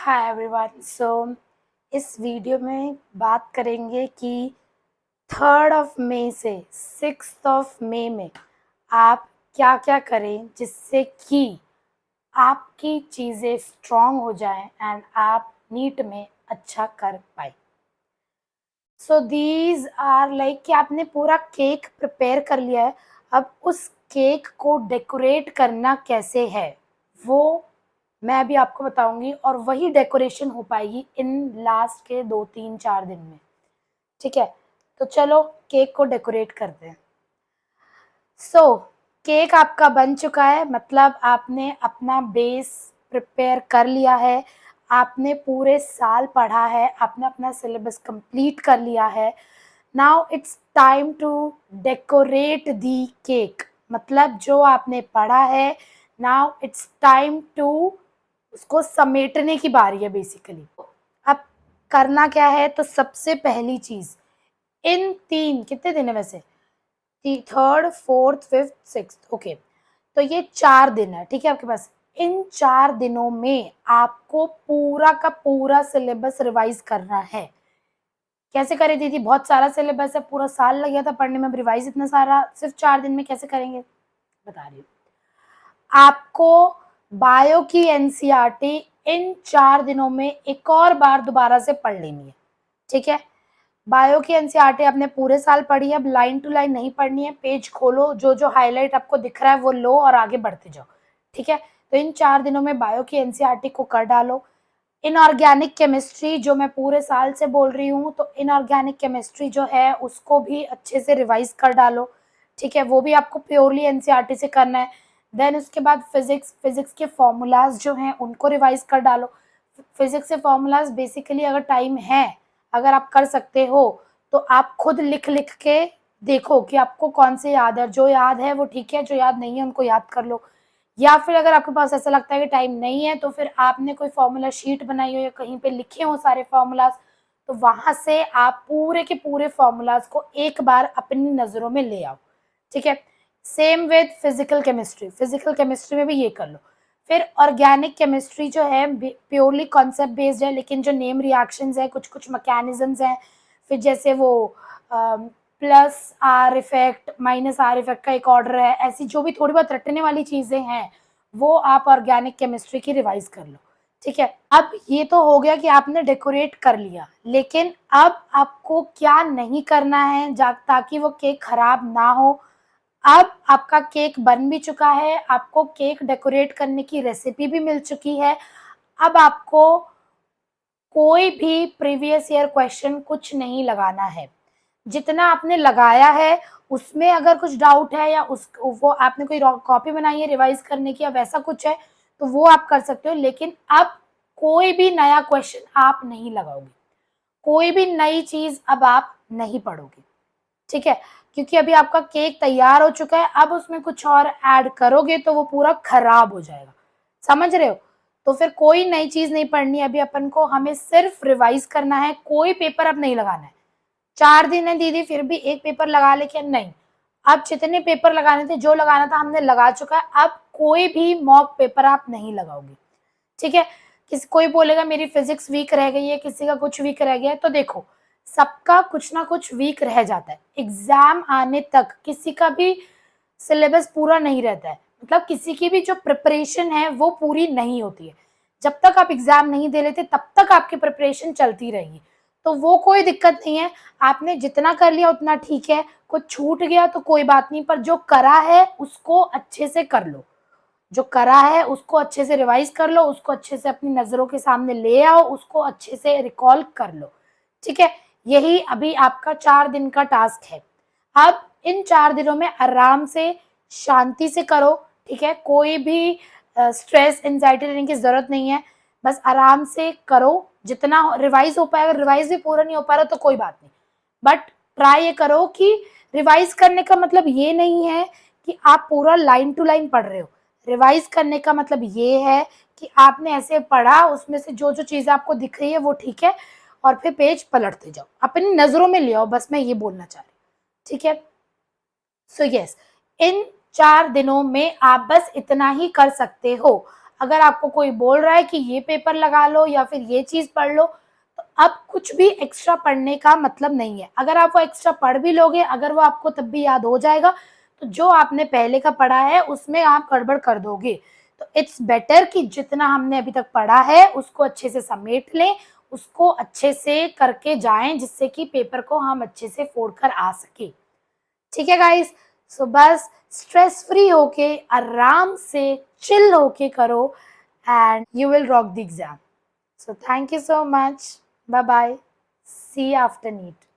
Hi everyone. इस video में बात करेंगे कि 3 से 6 में आप क्या क्या करें जिससे कि आपकी चीज़ें स्ट्रॉन्ग हो जाएं एंड आप नीट में अच्छा कर पाए। दीज आर लाइक कि आपने पूरा केक प्रिपेयर कर लिया है। अब उस केक को डेकोरेट करना कैसे है वो मैं अभी आपको बताऊंगी, और वही डेकोरेशन हो पाएगी इन लास्ट के 2 3 4 दिन में। ठीक है, तो चलो केक को डेकोरेट करते हैं। केक आपका बन चुका है, मतलब आपने अपना बेस प्रिपेयर कर लिया है, आपने पूरे साल पढ़ा है, आपने अपना सिलेबस कंप्लीट कर लिया है। Now it's time to decorate the cake, मतलब जो आपने पढ़ा है नाउ इट्स टाइम टू उसको समेटने की बारी है बेसिकली। अब करना क्या है, तो सबसे पहली चीज, इन कितने दिन है वैसे, 3rd 4th 5th 6th, okay, तो ये 4 दिन है। ठीक है आपके पास, इन 4 दिनों में आपको पूरा का पूरा सिलेबस रिवाइज करना है। कैसे करें दीदी, बहुत सारा सिलेबस है, पूरा साल लग गया था पढ़ने में, रिवाइज इतना सारा सिर्फ 4 दिन में कैसे करेंगे, बता रही हूँ। आपको बायो की एनसीईआरटी इन 4 दिनों में एक और बार दोबारा से पढ़ लेनी है। ठीक है, बायो की एनसीईआरटी आपने पूरे साल पढ़ी है, अब लाइन टू लाइन नहीं पढ़नी है, पेज खोलो, जो जो हाईलाइट आपको दिख रहा है वो लो और आगे बढ़ते जाओ। ठीक है, तो इन 4 दिनों में बायो की एनसीईआरटी को कर डालो। इनऑर्गेनिक केमिस्ट्री जो मैं पूरे साल से बोल रही हूँ, तो इनऑर्गेनिक केमिस्ट्री जो है उसको भी अच्छे से रिवाइज कर डालो। ठीक है, वो भी आपको प्योरली एनसीईआरटी से करना है। देन उसके बाद फिजिक्स के फॉर्मूलाज जो हैं उनको रिवाइज कर डालो। फिजिक्स से फॉर्मूलाज बेसिकली अगर टाइम है, अगर आप कर सकते हो तो आप खुद लिख लिख के देखो कि आपको कौन से याद है, जो याद है वो ठीक है, जो याद नहीं है उनको याद कर लो। या फिर अगर आपके पास ऐसा लगता है कि टाइम नहीं है, तो फिर आपने कोई फॉर्मूला शीट बनाई हो या कहीं पे लिखे हो सारे फॉर्मूलाज, तो वहां से आप पूरे के पूरे फॉर्मूलाज को एक बार अपनी नजरों में ले आओ। ठीक है, सेम विद फिजिकल केमिस्ट्री में भी ये कर लो। फिर ऑर्गेनिक केमिस्ट्री जो है प्योरली कॉन्सेप्ट बेस्ड है, लेकिन जो नेम रिएक्शंस है, कुछ कुछ मैकेनिज्म्स हैं, फिर जैसे वो plus are effect minus are effect का एक ऑर्डर है, ऐसी जो भी थोड़ी बहुत रटने वाली चीजें हैं वो आप ऑर्गेनिक केमिस्ट्री की रिवाइज कर लो। ठीक है, अब ये तो हो गया कि आपने डेकोरेट कर लिया, लेकिन अब आपको क्या नहीं करना है ताकि वो केक खराब ना हो। अब आपका केक बन भी चुका है, आपको केक डेकोरेट करने की रेसिपी भी मिल चुकी है। अब आपको कोई भी प्रीवियस ईयर क्वेश्चन कुछ नहीं लगाना है। जितना आपने लगाया है उसमें अगर कुछ डाउट है या उस वो आपने कोई कॉपी बनाई है रिवाइज करने की या वैसा कुछ है तो वो आप कर सकते हो, लेकिन अब कोई भी नया क्वेश्चन आप नहीं लगाओगे, कोई भी नई चीज अब आप नहीं पढ़ोगे। ठीक है, क्योंकि अभी आपका केक तैयार हो चुका है, अब उसमें कुछ और ऐड करोगे तो वो पूरा खराब हो जाएगा। समझ रहे हो, तो फिर कोई नई चीज नहीं पढ़नी अभी अपन को, हमें सिर्फ रिवाइज करना है, कोई पेपर अब नहीं लगाना है। 4 दिन है दीदी फिर भी एक पेपर लगा ले क्या, नहीं, अब जितने पेपर लगाने थे जो लगाना था हमने लगा चुका है, अब कोई भी मॉक पेपर आप नहीं लगाओगे। ठीक है, किसी कोई बोलेगा मेरी फिजिक्स वीक रह गई है, किसी का कुछ वीक रह गया है, तो देखो सबका कुछ ना कुछ वीक रह जाता है, एग्जाम आने तक किसी का भी सिलेबस पूरा नहीं रहता है, मतलब किसी की भी जो प्रिपरेशन है वो पूरी नहीं होती है। जब तक आप एग्जाम नहीं दे लेते तब तक आपकी प्रिपरेशन चलती रहेगी, तो वो कोई दिक्कत नहीं है, आपने जितना कर लिया उतना ठीक है, कुछ छूट गया तो कोई बात नहीं, पर जो करा है उसको अच्छे से कर लो, जो करा है उसको अच्छे से रिवाइज कर लो, उसको अच्छे से अपनी नजरों के सामने ले आओ, उसको अच्छे से रिकॉल कर लो। ठीक है, यही अभी आपका 4 दिन का टास्क है। अब इन 4 दिनों में आराम से शांति से करो। ठीक है, कोई भी स्ट्रेस एंजाइटी लेने की जरूरत नहीं है, बस आराम से करो, जितना रिवाइज हो पाएगा, रिवाइज भी पूरा नहीं हो पा रहा तो कोई बात नहीं, बट ट्राई ये करो कि रिवाइज करने का मतलब ये नहीं है कि आप पूरा लाइन टू लाइन पढ़ रहे हो। रिवाइज करने का मतलब ये है कि आपने ऐसे पढ़ा, उसमें से जो जो चीजें आपको दिख रही है वो ठीक है, और फिर पेज पलटते जाओ, अपनी नजरों में ले आओ, बस मैं ये बोलना चाह रही हूँ। ठीक है, सो यस, इन 4 दिनों में आप बस इतना ही कर सकते हो। अगर आपको कोई बोल रहा है कि ये पेपर लगा लो या फिर ये चीज़ पढ़ लो, तो अब कुछ भी एक्स्ट्रा पढ़ने का मतलब नहीं है। अगर आप वो एक्स्ट्रा पढ़ भी लोगे, अगर वो आपको तब भी याद हो जाएगा, तो जो आपने पहले का पढ़ा है उसमें आप गड़बड़ कर दोगे। तो इट्स बेटर कि जितना हमने अभी तक पढ़ा है उसको अच्छे से समेट लें, उसको अच्छे से करके जाएँ, जिससे कि पेपर को हम अच्छे से फोड़ कर आ सकें। ठीक है गाइस? सो बस स्ट्रेस फ्री होके, आराम से, चिल होके करो and you will rock the exam. So thank you so much. Bye bye. See you after NEET.